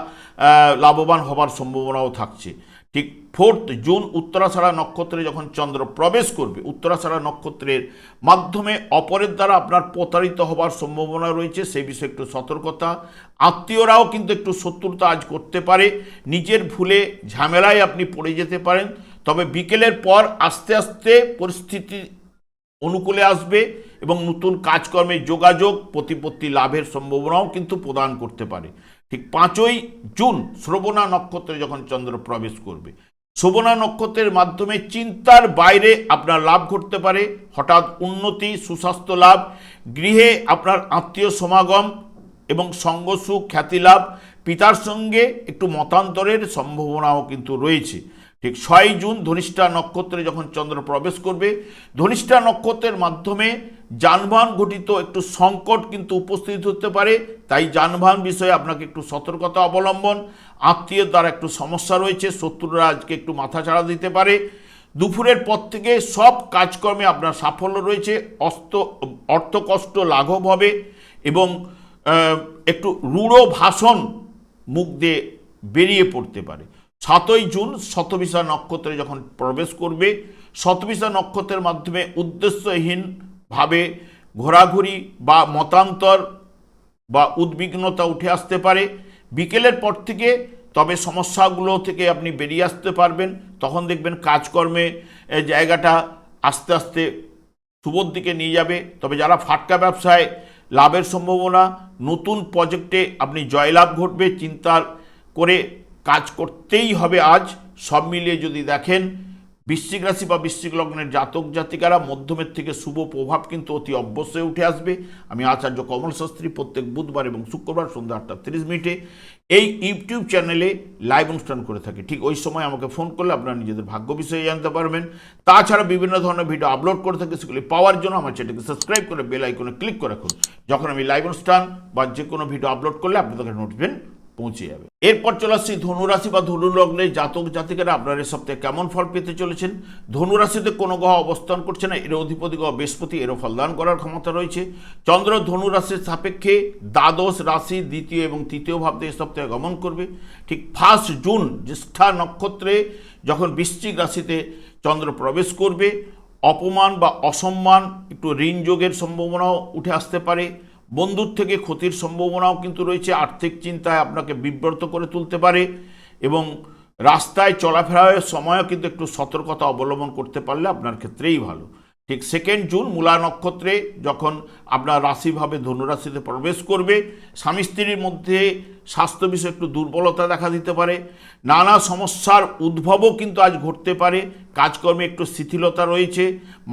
লাভবান হবার সম্ভাবনাও থাকছে। ঠিক 4 জুন উত্তরাষাঢ়া নক্ষত্রে যখন চন্দ্র প্রবেশ করবে উত্তরাষাঢ়া নক্ষত্রের মাধ্যমে অপরের দ্বারা আপনার প্রতারিত হবার সম্ভাবনা রয়েছে, সেই বিষয়ে একটু সতর্কতা। আত্মীয়রাও কিন্তু একটু শত্রুতা আজ করতে পারে, নিজের ভুলে ঝামেলায় আপনি পড়ে যেতে পারেন, তবে বিকেলের পর আস্তে আস্তে পরিস্থিতি অনুকূলে আসবে এবং নতুন কাজকর্মে যোগাযোগ, প্রতিপত্তি লাভের সম্ভাবনাও কিন্তু প্রদান করতে পারে। ঠিক 5 জুন শ্রবণা নক্ষত্রে যখন চন্দ্র প্রবেশ করবে শ্রবণা নক্ষত্রের মাধ্যমে চিন্তার বাইরে আপনার লাভ ঘটতে পারে, হঠাৎ উন্নতি, সুস্বাস্থ্য লাভ, গৃহে আপনার আত্মীয় সমাগম, এবং সঙ্গসুখ খ্যাতিলাভ, পিতার সঙ্গে একটু মতান্তরের সম্ভাবনাও কিন্তু রয়েছে। ঠিক 6 জুন ধনিষ্ঠা নক্ষত্রে যখন চন্দ্র প্রবেশ করবে, ধনিষ্ঠা নক্ষত্রের মাধ্যমে যানবাহন ঘটিত একটু সংকট কিন্তু উপস্থিত হতে পারে। তাই যানবাহন বিষয়ে আপনাকে একটু সতর্কতা অবলম্বন, আত্মীয়ের দ্বারা একটু সমস্যা রয়েছে, শত্রুরা আজকে একটু মাথাচাড়া দিতে পারে। দুপুরের পর থেকে সব কাজকর্মে আপনার সাফল্য রয়েছে, অর্থকষ্ট লাঘব হবে এবং একটু রূঢ় ভাষণ মুখ দিয়ে বেরিয়ে পড়তে পারে। 7ই জুন শতভিসা নক্ষত্রে যখন প্রবেশ করবে, শতভিসা নক্ষত্রের মাধ্যমে উদ্দেশ্যহীনভাবে ঘোরাঘুরি বা মতান্তর বা উদ্বিগ্নতা উঠে আসতে পারে। বিকেলের পর থেকে তবে সমস্যাগুলো থেকে আপনি বেরিয়ে আসতে পারবেন। তখন দেখবেন কাজকর্মে জায়গাটা আস্তে আস্তে শুভর দিকে নিয়ে যাবে। তবে যারা ফাটকা ব্যবসায় লাভের সম্ভাবনা, নতুন প্রজেক্টে আপনি জয়লাভ ঘটবে, চিন্তা করে কাজ করতেই হবে আজ। সব মিলিয়ে যদি দেখেন, বৃশ্চিক রাশি বা বৃশ্চিক লগ্নের জাতক জাতিকারা মধ্যমের থেকে শুভ প্রভাব কিন্তু অতি অবশ্যই উঠে আসবে। আমি আচার্য কমল শাস্ত্রী প্রত্যেক বুধবার এবং শুক্রবার সন্ধ্যা 8:30 এই ইউটিউব চ্যানেলে লাইভ অনুষ্ঠান করে থাকি। ঠিক ওই সময় আমাকে ফোন করলে আপনারা নিজেদের ভাগ্য বিষয়ে জানতে পারবেন। তাছাড়া বিভিন্ন ধরনের ভিডিও আপলোড করে থাকি, সেগুলি পাওয়ার জন্য আমার চ্যানেলকে সাবস্ক্রাইব করে বেল আইকনে ক্লিক করে রাখুন। যখন আমি লাইভ অনুষ্ঠান বা যে কোনো ভিডিও আপলোড করলে আপনাদের নোটিফিকেশন পৌঁছে যাবে। এরপর চলে আসছি ধনুরাশি বা ধনু লগ্নের জাতক জাতিকারা আপনারা এই সপ্তাহে কেমন ফল পেতে চলেছেন। ধনুরাশিতে কোনো গ্রহ অবস্থান করছে না, এর অধিপতি গ্রহ বৃহস্পতি, এরও ফলদান করার ক্ষমতা রয়েছে। চন্দ্র ধনুরাশির সাপেক্ষে দ্বাদশ রাশি দ্বিতীয় এবং তৃতীয় ভাবতে এই সপ্তাহে গমন করবে। ঠিক 1 জুন জ্যেষ্ঠা নক্ষত্রে যখন বৃশ্চিক রাশিতে চন্দ্র প্রবেশ করবে, অপমান বা অসম্মান, একটু ঋণ যোগের সম্ভাবনাও উঠে আসতে পারে। বন্ধুর থেকে ক্ষতির সম্ভাবনাও কিন্তু রয়েছে। আর্থিক চিন্তায় আপনাকে বিব্রত করে তুলতে পারে এবং রাস্তায় চলাফেরার সময়ও কিন্তু একটু সতর্কতা অবলম্বন করতে পারলে আপনার ক্ষেত্রেই ভালো। ঠিক 2 জুন মূলা নক্ষত্রে যখন আপনার রাশিভাবে ধনুরাশিতে প্রবেশ করবে, স্বামী স্ত্রীর মধ্যে স্বাস্থ্য বিষয়ে একটু দুর্বলতা দেখা দিতে পারে। নানা সমস্যার উদ্ভবও কিন্তু আজ ঘটতে পারে। কাজকর্মে একটু শিথিলতা রয়েছে।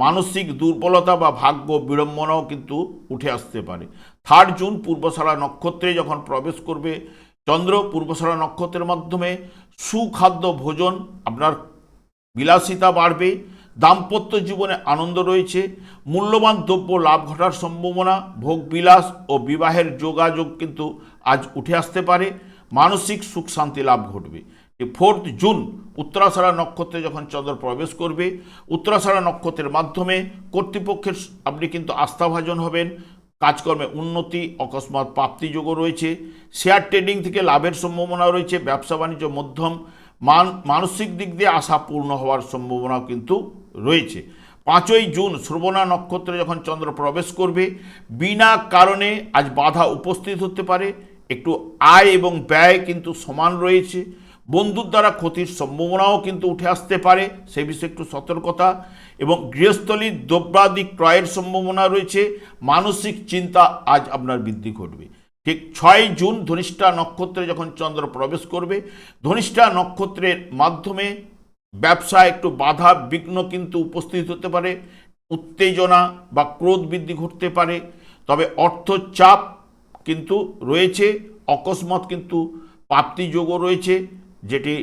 মানসিক দুর্বলতা বা ভাগ্য বিড়ম্বনাও কিন্তু উঠে আসতে পারে। 3 জুন পূর্বশালা নক্ষত্রে যখন প্রবেশ করবে চন্দ্র, পূর্বশালা নক্ষত্রের মাধ্যমে সুখাদ্য ভোজন, আপনার বিলাসিতা বাড়বে। দাম্পত্য জীবনে আনন্দ রয়েছে। মূল্যবান দ্রব্য লাভ ঘটার সম্ভাবনা, ভোগবিলাস ও বিবাহের যোগাযোগ কিন্তু আজ উঠে আসতে পারে। মানসিক সুখ শান্তি লাভ ঘটবে। 4 জুন উত্তরাষাঢ়া নক্ষত্রে যখন চন্দ্র প্রবেশ করবে, উত্তরাষাঢ়া নক্ষত্রের মাধ্যমে কর্তৃপক্ষের আপনি কিন্তু আস্থাভাজন হবেন। কাজকর্মে উন্নতি, অকস্মাৎ প্রাপ্তিযোগও রয়েছে। শেয়ার ট্রেডিং থেকে লাভের সম্ভাবনা রয়েছে। ব্যবসা বাণিজ্য মধ্যম, মানসিক দিক দিয়ে আশা পূর্ণ হওয়ার সম্ভাবনাও কিন্তু রয়েছে। 5ই জুন শ্রবণা নক্ষত্রে যখন চন্দ্র প্রবেশ করবে, বিনা কারণে আজ বাধা উপস্থিত হতে পারে। একটু আয় এবং ব্যয় কিন্তু সমান রয়েছে। বন্ধুর দ্বারা ক্ষতির সম্ভাবনাও কিন্তু উঠে আসতে পারে, সেই বিষয়ে একটু সতর্কতা। এবং গৃহস্থলীর দ্রব্যাদি ক্রয়ের সম্ভাবনা রয়েছে। মানসিক চিন্তা আজ আপনার বৃদ্ধি ঘটবে। ঠিক 6 জুন ধনিষ্ঠা নক্ষত্রে যখন চন্দ্র প্রবেশ করবে, ধনিষ্ঠা নক্ষত্রের মাধ্যমে ব্যবসায় একটু বাধা বিঘ্ন কিন্তু উপস্থিত হতে পারে। উত্তেজনা বা ক্রোধ বৃদ্ধি ঘটতে পারে। তবে অর্থচাপ কিন্তু রয়েছে। অকস্মাৎ কিন্তু প্রাপ্তিযোগও রয়েছে, যেটি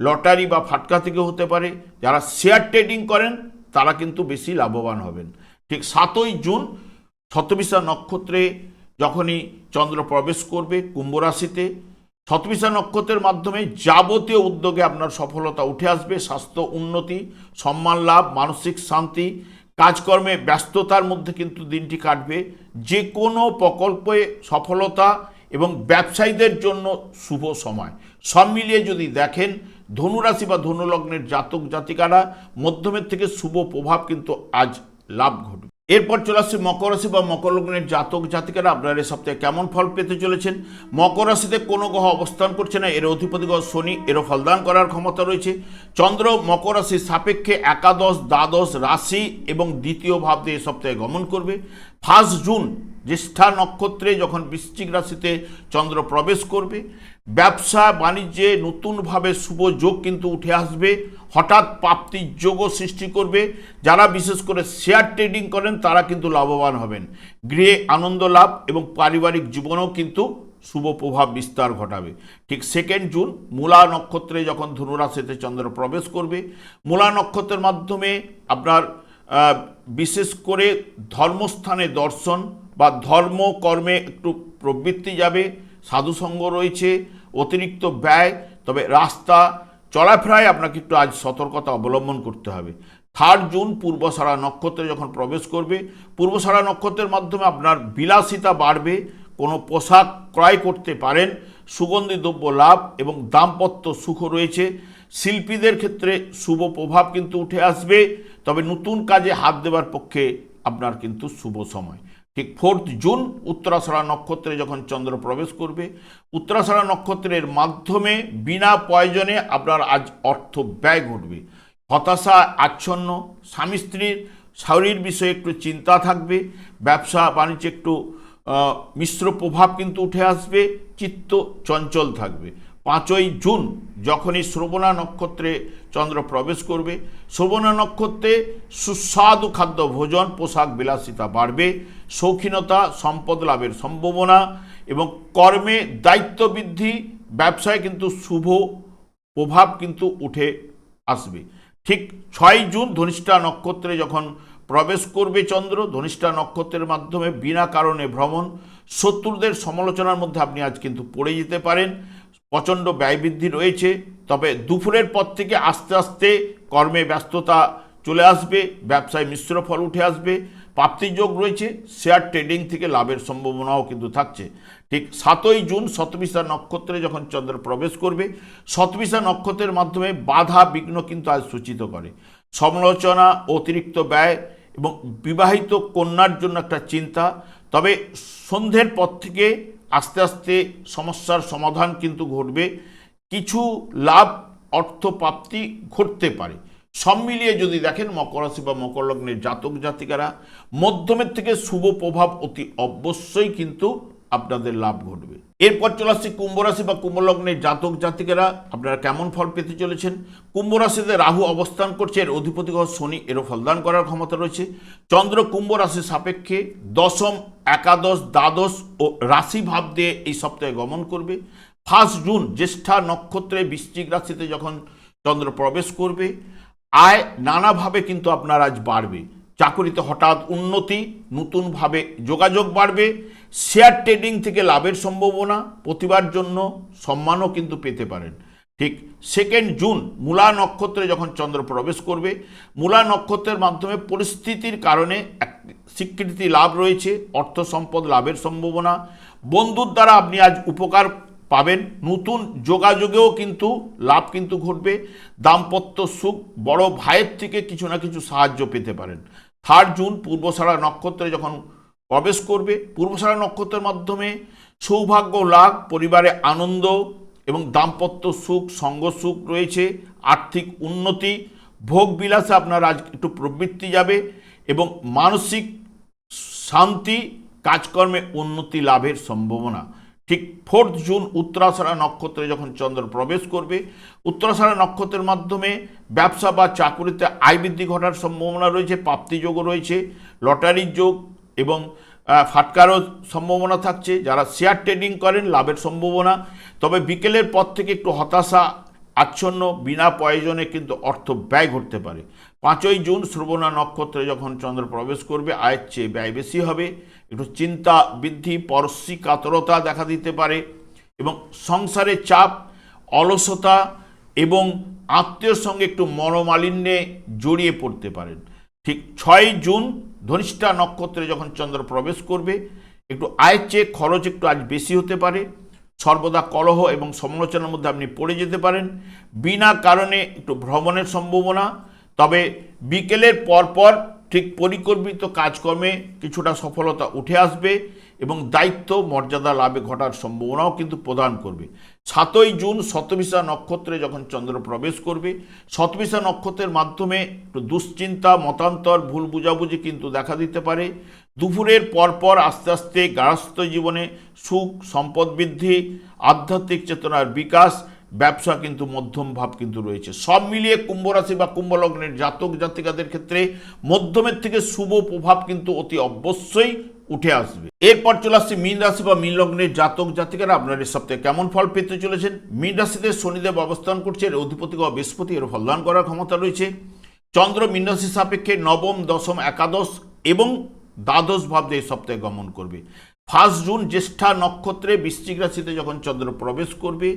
লটারি বা ফাটকা থেকে হতে পারে। যারা শেয়ার ট্রেডিং করেন তারা কিন্তু বেশি লাভবান হবেন। ঠিক 7ই জুন শতভিসা নক্ষত্রে যখনই চন্দ্র প্রবেশ করবে কুম্ভ রাশিতে, শতভিসা নক্ষত্রের মাধ্যমে যাবতীয় উদ্যোগে আপনার সফলতা উঠে আসবে। স্বাস্থ্য উন্নতি, সম্মান লাভ, মানসিক শান্তি, কাজকর্মে ব্যস্ততার মধ্যে কিন্তু দিনটি কাটবে। যে কোনো প্রকল্পে সফলতা এবং ব্যবসায়ীদের জন্য শুভ সময়। সব মিলিয়ে যদি দেখেন, ধনুরাশি বা ধনুলগ্নের জাতক জাতিকারা মধ্যমের থেকে শুভ প্রভাব কিন্তু আজ লাভ ঘটবে। এরপর চলে আসছে মকর রাশি বা মকর লগ্নের জাতক জাতিকারা আপনারা এই সপ্তাহে কেমন ফল পেতে চলেছেন। মকর রাশিতে কোনো গ্রহ অবস্থান করছে না, এর অধিপতি গ্রহ শনি, এরও ফলদান করার ক্ষমতা রয়েছে। চন্দ্র মকর রাশির সাপেক্ষে একাদশ দ্বাদশ রাশি এবং দ্বিতীয় ভাব দিয়ে এই সপ্তাহে গমন করবে। 1 জুন জ্যেষ্ঠা নক্ষত্রে যখন বৃশ্চিক রাশিতে চন্দ্র প্রবেশ করবে, ব্যবসা বাণিজ্যে নতুনভাবে শুভ যোগ কিন্তু উঠে আসবে, হঠাৎ প্রাপ্তির যোগও সৃষ্টি করবে। যারা বিশেষ করে শেয়ার ট্রেডিং করেন তারা কিন্তু লাভবান হবেন। গৃহে আনন্দ লাভ এবং পারিবারিক জীবনেও কিন্তু শুভ প্রভাব বিস্তার ঘটাবে। ঠিক 2 জুন মূলা নক্ষত্রে যখন ধনুরাশিতে চন্দ্র প্রবেশ করবে, মূলা নক্ষত্রের মাধ্যমে আপনার বিশেষ করে ধর্মস্থানে দর্শন বা ধর্মকর্মে একটু প্রবৃত্তি যাবে, সাধুসঙ্গ রয়েছে, অতিরিক্ত ব্যয়, তবে রাস্তা চলাফেরায় আপনাকে একটু আজ সতর্কতা অবলম্বন করতে হবে। 3 জুন পূর্বষাঢ়া নক্ষত্রে যখন প্রবেশ করবে, পূর্বষাঢ়া নক্ষত্রের মাধ্যমে আপনার বিলাসিতা বাড়বে, কোনো পোশাক ক্রয় করতে পারেন, সুগন্ধি দ্রব্য লাভ এবং দাম্পত্য সুখ রয়েছে। শিল্পীদের ক্ষেত্রে শুভ প্রভাব কিন্তু উঠে আসবে, তবে নতুন কাজে হাত দেওয়ার পক্ষে আপনার কিন্তু শুভ সময়। ঠিক 4 জুন উত্তরাষাঢ়া নক্ষত্রে যখন চন্দ্র প্রবেশ করবে, উত্তরাষাঢ়া নক্ষত্রের মাধ্যমে বিনা প্রয়োজনে আপনার আজ অর্থ ব্যয় ঘটবে, হতাশা আচ্ছন্ন, স্বামী স্ত্রীর শরীর বিষয়ে একটু চিন্তা থাকবে, ব্যবসা বাণিজ্যে একটু মিশ্র প্রভাব কিন্তু উঠে আসবে, চিত্ত চঞ্চল থাকবে। 5 জুন যখনই শ্রবণা নক্ষত্রে চন্দ্র প্রবেশ করবে, শ্রবণা নক্ষত্রে সুস্বাদু খাদ্য ভোজন, পোশাক বিলাসিতা বাড়বে, শৌখিনতা, সম্পদ লাভের সম্ভাবনা এবং কর্মে দায়িত্ব বৃদ্ধি, ব্যবসায় কিন্তু শুভ প্রভাব কিন্তু উঠে আসবে। ঠিক 6 জুন ধনিষ্ঠা নক্ষত্রে যখন প্রবেশ করবে চন্দ্র, ধনিষ্ঠা নক্ষত্রের মাধ্যমে বিনা কারণে ভ্রমণ, শত্রুদের সমালোচনার মধ্যে আপনি আজ কিন্তু পড়ে যেতে পারেন, প্রচণ্ড ব্যয় বৃদ্ধি রয়েছে। তবে দুপুরের পর থেকে আস্তে আস্তে কর্মে ব্যস্ততা চলে আসবে, ব্যবসায় মিশ্র ফল উঠে আসবে, প্রাপ্তিযোগ রয়েছে, শেয়ার ট্রেডিং থেকে লাভের সম্ভাবনাও কিন্তু থাকছে। ঠিক 7 জুন শতবিশা নক্ষত্রে যখন চন্দ্র প্রবেশ করবে, শতবিশা নক্ষত্রের মাধ্যমে বাধা বিঘ্ন কিন্তু আজ সূচিত করে, সমালোচনা, অতিরিক্ত ব্যয় এবং বিবাহিত কন্যার জন্য একটা চিন্তা। তবে সন্ধ্যের পর থেকে আস্তে আস্তে সমস্যার সমাধান কিন্তু ঘটবে, কিছু লাভ অর্থ প্রাপ্তি ঘটতে পারে। সব মিলিয়ে যদি দেখেন মকর রাশি বা মকর লগ্নের জাতক জাতিকারা, মধ্যমের থেকে শুভ প্রভাব অতি অবশ্যই কিন্তু আপনাদের লাভ ঘটবে। এরপর চলে আসছে কুম্ভ রাশি বা কুম্ভ লগ্নের জাতক জাতিকারা, আপনারা কেমন ফল পেতে চলেছেন। কুম্ভ রাশিতে রাহু অবস্থান করছে, এর অধিপতি গ্রহ শনি, এরও ফলদান করার ক্ষমতা রয়েছে। চন্দ্র কুম্ভ রাশির সাপেক্ষে দশম, একাদশ, দ্বাদশ ও রাশি ভাব দিয়ে এই সপ্তাহে গমন করবে। 1 জুন জ্যেষ্ঠা নক্ষত্রে বৃশ্চিক রাশিতে যখন চন্দ্র প্রবেশ করবে, আয় নানাভাবে কিন্তু আপনার আজ বাড়বে, চাকরিতে হঠাৎ উন্নতি, নতুনভাবে যোগাযোগ বাড়বে, শেয়ার ট্রেডিং থেকে লাভের সম্ভাবনা, প্রতিভার জন্য সম্মানও কিন্তু পেতে পারেন। ঠিক 2 জুন মূলা নক্ষত্রে যখন চন্দ্র প্রবেশ করবে, মূলা নক্ষত্রের মাধ্যমে পরিস্থিতির কারণে এক স্বীকৃতি লাভ রয়েছে, অর্থ সম্পদ লাভের সম্ভাবনা, বন্ধুর দ্বারা আপনি আজ উপকার পাবেন, নতুন যোগাযোগেও কিন্তু লাভ কিন্তু ঘটবে, দাম্পত্য সুখ, বড় ভাইয়ের থেকে কিছু না কিছু সাহায্য পেতে পারেন। 3 জুন পূর্বষাঢ়া নক্ষত্রে যখন প্রবেশ করবে, পূর্বষাঢ়া নক্ষত্রের মাধ্যমে সৌভাগ্য লাভ, পরিবারে আনন্দ এবং দাম্পত্য সুখ, সঙ্গ সুখ রয়েছে, আর্থিক উন্নতি, ভোগ বিলাসে আপনার আজ একটু প্রবৃত্তি যাবে এবং মানসিক শান্তি, কাজকর্মে উন্নতি লাভের সম্ভাবনা। ঠিক 4 জুন উত্তরাষাঢ়া নক্ষত্রে যখন চন্দ্র প্রবেশ করবে, উত্তরাষাঢ়া নক্ষত্রের মাধ্যমে ব্যবসা বা চাকুরিতে আয় বৃদ্ধি ঘটার সম্ভাবনা রয়েছে, প্রাপ্তিযোগও রয়েছে, লটারির যোগ এবং ফাটকারও সম্ভাবনা থাকছে। যারা শেয়ার ট্রেডিং করেন লাভের সম্ভাবনা, তবে বিকেলের পর থেকে একটু হতাশা আচ্ছন্ন, বিনা প্রয়োজনে কিন্তু অর্থ ব্যয় ঘটতে পারে। 5 জুন শ্রবণা নক্ষত্রে যখন চন্দ্র প্রবেশ করবে, আয়ের চেয়ে ব্যয় বেশি হবে, একটু চিন্তা বৃদ্ধি, পরশ্রী কাতরতা দেখা দিতে পারে এবং সংসারে চাপ, অলসতা এবং আত্মীয়র সঙ্গে একটু মনোমালিন্যে জড়িয়ে পড়তে পারেন। ঠিক 6 জুন ধনিষ্ঠা নক্ষত্রে যখন চন্দ্র প্রবেশ করবে, একটু আয়ের চেয়ে খরচ একটু আজ বেশি হতে পারে, সর্বদা কলহ এবং সমালোচনার মধ্যে আপনি পড়ে যেতে পারেন, বিনা কারণে একটু ভ্রমণের সম্ভাবনা। তবে বিকেলের পরপর ঠিক পরিকল্পিত কাজকর্মে কিছুটা সফলতা উঠে আসবে এবং দায়িত্ব মর্যাদা লাভে ঘটার সম্ভাবনাও কিন্তু প্রদান করবে। 7 জুন শতবিশা নক্ষত্রে যখন চন্দ্র প্রবেশ করবে, শতবিশা নক্ষত্রের মাধ্যমে একটু দুশ্চিন্তা, মতান্তর, ভুল বুঝাবুঝি কিন্তু দেখা দিতে পারে, দুপুরের পরপর আস্তে আস্তে গার্হস্থ্য জীবনে সুখ, সম্পদ বৃদ্ধি, আধ্যাত্মিক চেতনার বিকাশ, ব্যবসা কিন্তু মধ্যম ভাব কিন্তু রয়েছে। সব মিলিয়ে কুম্ভ রাশি বা কুম্ভ লগ্নের জাতক জাতিকাদের ক্ষেত্রে মধ্যমের থেকে শুভ প্রভাব কিন্তু অতি অবশ্যই উঠে আসবে। এরপর চলে আসছে মীন রাশি বা মীন লগ্নের জাতক জাতিকারা আপনার এই সপ্তাহে কেমন ফল পেতে চলেছেন। মীন রাশিতে শনিদেব অবস্থান করছে, এর অধিপতি গ্রহ বৃহস্পতি, এর ফলদান করার ক্ষমতা রয়েছে। চন্দ্র মীন রাশি সাপেক্ষে নবম, দশম, একাদশ এবং দ্বাদশ ভাব এই সপ্তাহে গমন করবে। 1 জুন জ্যেষ্ঠা নক্ষত্রে বৃশ্চিক রাশিতে যখন চন্দ্র প্রবেশ করবে,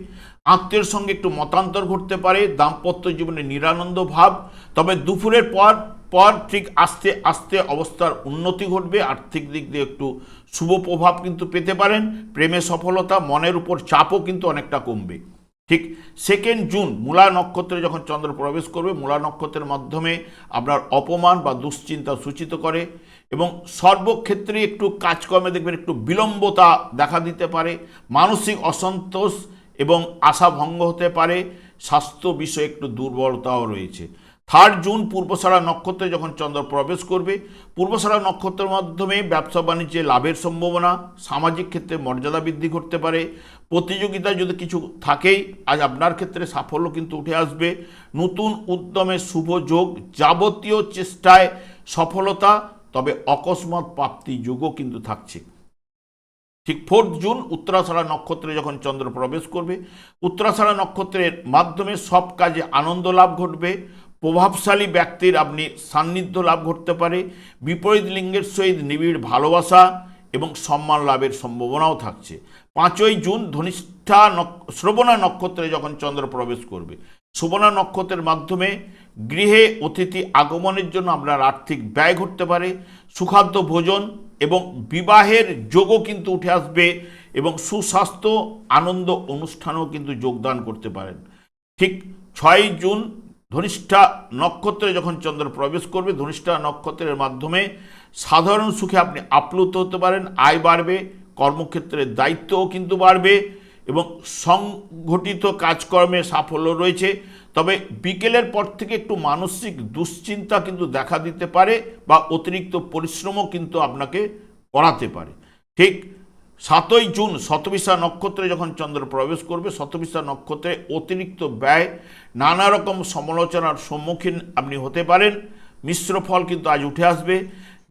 আত্মীয়ের সঙ্গে একটু মতান্তর ঘটতে পারে, দাম্পত্য জীবনে নিরানন্দ ভাব। তবে দুপুরের পর পর ঠিক আস্তে আস্তে অবস্থার উন্নতি ঘটবে, আর্থিক দিক দিয়ে একটু শুভ প্রভাব কিন্তু পেতে পারেন। প্রেমে সফলতা, মনের উপর চাপও কিন্তু অনেকটা কমবে। ঠিক 2 জুন মূলা নক্ষত্রে যখন চন্দ্র প্রবেশ করবে, মূলা নক্ষত্রের মাধ্যমে আপনার অপমান বা দুশ্চিন্তা সূচিত করে এবং সর্বক্ষেত্রে একটু কাজকর্মে দেখবেন একটু বিলম্বতা দেখা দিতে পারে, মানসিক অসন্তোষ এবং আশা ভঙ্গ হতে পারে, স্বাস্থ্য বিষয়ে একটু দুর্বলতাও রয়েছে। 3 জুন পূর্বষাঢ়া নক্ষত্রে যখন চন্দ্র প্রবেশ করবে, পূর্বষাঢ়া নক্ষত্রের মাধ্যমে ব্যবসা বাণিজ্যে লাভের সম্ভাবনা, সামাজিক ক্ষেত্রে মর্যাদা বৃদ্ধি করতে পারে, প্রতিযোগিতা যদি কিছু থাকেই আজ আপনার ক্ষেত্রে সাফল্য কিন্তু উঠে আসবে, নতুন উদ্যমে শুভ যোগ, যাবতীয় চেষ্টায় সফলতা, তবে অকস্মাৎ প্রাপ্তি যোগও কিন্তু থাকছে। ঠিক 4 জুন উত্তরাষাঢ়া নক্ষত্রে যখন চন্দ্র প্রবেশ করবে, উত্তরাষাঢ়া নক্ষত্রের মাধ্যমে সব কাজে আনন্দ লাভ ঘটবে, প্রভাবশালী ব্যক্তির আপনি সান্নিধ্য লাভ ঘটতে পারে, বিপরীত লিঙ্গের সহিত নিবিড় ভালোবাসা এবং সম্মান লাভের সম্ভাবনাও থাকছে। 5 জুন ধনিষ্ঠা শ্রবণা নক্ষত্রে যখন চন্দ্র প্রবেশ করবে, শ্রবণা নক্ষত্রের মাধ্যমে গৃহে অতিথি আগমনের জন্য আপনার আর্থিক ব্যয় ঘটতে পারে, সুখাদ্য ভোজন এবং বিবাহের যোগও কিন্তু উঠে আসবে এবং সুস্বাস্থ্য আনন্দ অনুষ্ঠানেও কিন্তু যোগদান করতে পারেন। ঠিক 6 জুন ধনিষ্ঠা নক্ষত্রে যখন চন্দ্র প্রবেশ করবে, ধনিষ্ঠা নক্ষত্রের মাধ্যমে সাধারণ সুখে আপনি আপ্লুত হতে পারেন, আয় বাড়বে, কর্মক্ষেত্রের দায়িত্বও কিন্তু বাড়বে এবং সংগঠিত কাজকর্মে সাফল্য রয়েছে। তবে বিকেলের পর থেকে একটু মানসিক দুশ্চিন্তা কিন্তু দেখা দিতে পারে বা অতিরিক্ত পরিশ্রমও কিন্তু আপনাকে করাতে পারে। ঠিক 7 জুন শতবিশা নক্ষত্রে যখন চন্দ্র প্রবেশ করবে, শতবিশা নক্ষত্রে অতিরিক্ত ব্যয়, নানা রকম সমালোচনার সম্মুখীন আপনি হতে পারেন, মিশ্র ফল কিন্তু আজ উঠে আসবে,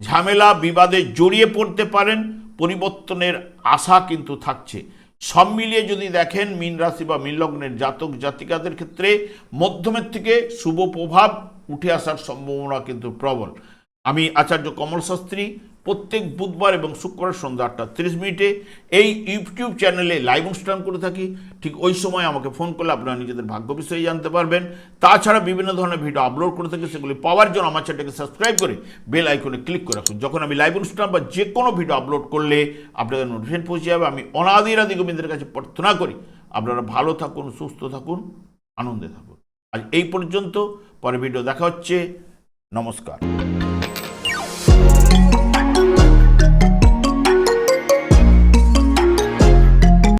ঝামেলা বিবাদে জড়িয়ে পড়তে পারেন, পরিবর্তনের আশা কিন্তু থাকছে। সব মিলিয়ে যদি দেখেন মীন রাশি বা মীন লগ্নের জাতক জাতিকাদের ক্ষেত্রে মধ্যমের থেকে শুভ প্রভাব উঠে আসার সম্ভাবনা কিন্তু প্রবল। আমি আচার্য কমল শাস্ত্রী প্রত্যেক বুধবার এবং শুক্রবার সন্ধ্যা 8:30 এই ইউটিউব চ্যানেলে লাইভ অনুষ্ঠান করে থাকি। ঠিক ওই সময় আমাকে ফোন করলে আপনারা নিজেদের ভাগ্য বিষয়ে জানতে পারবেন। তাছাড়া বিভিন্ন ধরনের ভিডিও আপলোড করে থাকি, সেগুলি পাওয়ার জন্য আমার চ্যানেলকে সাবস্ক্রাইব করে বেল আইকনে ক্লিক করে রাখুন। যখন আমি লাইভ অনুষ্ঠান বা যে কোনো ভিডিও আপলোড করলে আপনাদের নোটিফিকেশন পৌঁছে যাবে। আমি অনাদি গোবিন্দের কাছে প্রার্থনা করি আপনারা ভালো থাকুন, সুস্থ থাকুন, আনন্দে থাকুন। আজ এই পর্যন্ত, পরে ভিডিও দেখা হচ্ছে। নমস্কার।